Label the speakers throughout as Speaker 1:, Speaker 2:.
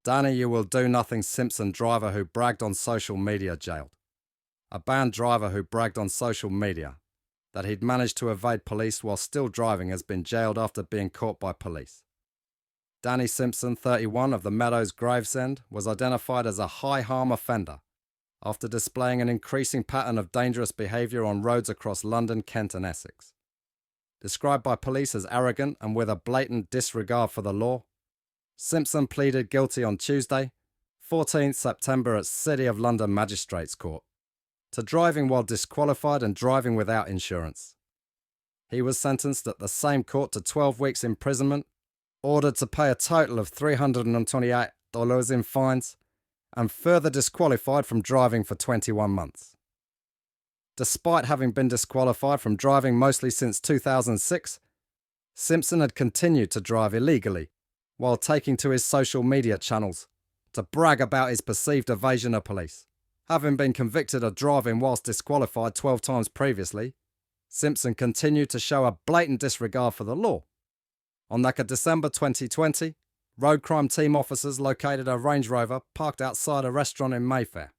Speaker 1: Danny You Will Do Nothing Simpson driver who bragged on social media jailed. A banned driver who bragged on social media that he'd managed to evade police while still driving has been jailed after being caught by police. Danny Simpson, 31, of the Meadows, Gravesend, was identified as a high-harm offender after displaying an increasing pattern of dangerous behaviour on roads across London, Kent and Essex. Described by police as arrogant and with a blatant disregard for the law, Simpson pleaded guilty on Tuesday, 14th September at City of London Magistrates Court, to driving while disqualified and driving without insurance. He was sentenced at the same court to 12 weeks imprisonment, ordered to pay a total of $328 in fines, and further disqualified from driving for 21 months. Despite having been disqualified from driving mostly since 2006, Simpson had continued to drive illegally while taking to his social media channels to brag about his perceived evasion of police. Having been convicted of driving whilst disqualified 12 times previously, Simpson continued to show a blatant disregard for the law. On December 2020, road crime team officers located a Range Rover parked outside a restaurant in Mayfair.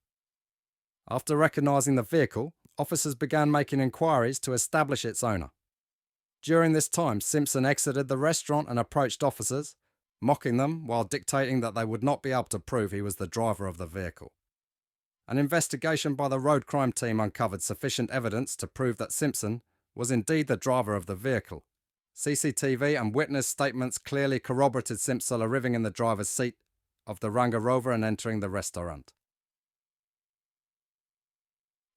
Speaker 1: After recognising the vehicle, officers began making inquiries to establish its owner. During this time, Simpson exited the restaurant and approached officers, mocking them while dictating that they would not be able to prove he was the driver of the vehicle. An investigation by the road crime team uncovered sufficient evidence to prove that Simpson was indeed the driver of the vehicle. CCTV and witness statements clearly corroborated Simpson arriving in the driver's seat of the Range Rover and entering the restaurant.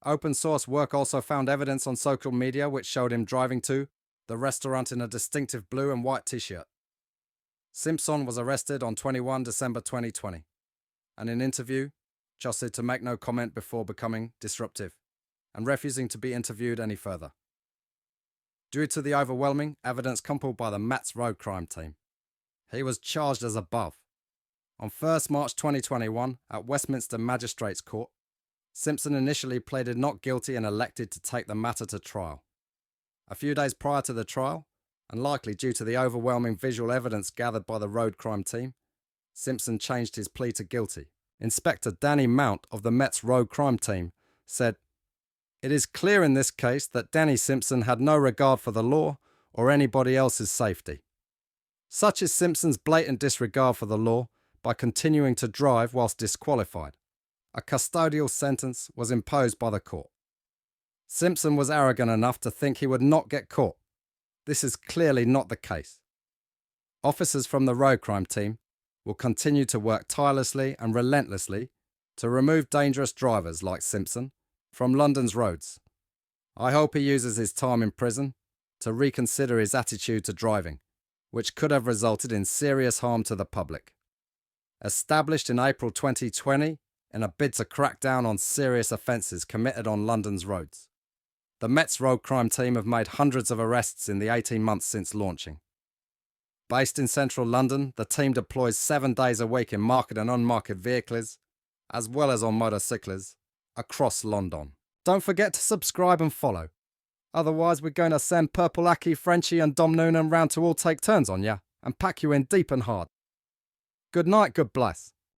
Speaker 1: Open source work also found evidence on social media which showed him driving to the restaurant in a distinctive blue and white t-shirt. Simpson was arrested on 21 December 2020, and in an interview, jostled to make no comment before becoming disruptive and refusing to be interviewed any further. Due to the overwhelming evidence compiled by the Met's road crime team, he was charged as above. On 1st March 2021, at Westminster Magistrates Court, Simpson initially pleaded not guilty and elected to take the matter to trial. A few days prior to the trial, and likely due to the overwhelming visual evidence gathered by the road crime team, Simpson changed his plea to guilty. Inspector Danny Mount of the Met's road crime team said, "It is clear in this case that Danny Simpson had no regard for the law or anybody else's safety. Such is Simpson's blatant disregard for the law by continuing to drive whilst disqualified. A custodial sentence was imposed by the court. Simpson was arrogant enough to think he would not get caught. This is clearly not the case. Officers from the road crime team will continue to work tirelessly and relentlessly to remove dangerous drivers like Simpson from London's roads. I hope he uses his time in prison to reconsider his attitude to driving, which could have resulted in serious harm to the public." Established in April 2020 in a bid to crack down on serious offences committed on London's roads, the Met's road crime team have made hundreds of arrests in the 18 months since launching. Based in central London, the team deploys 7 days a week in marked and unmarked vehicles, as well as on motorcycles, across London. Don't forget to subscribe and follow. Otherwise, we're going to send Purple Aki, Frenchie and Dom Noonan round to all take turns on ya and pack you in deep and hard. Good night, good bless.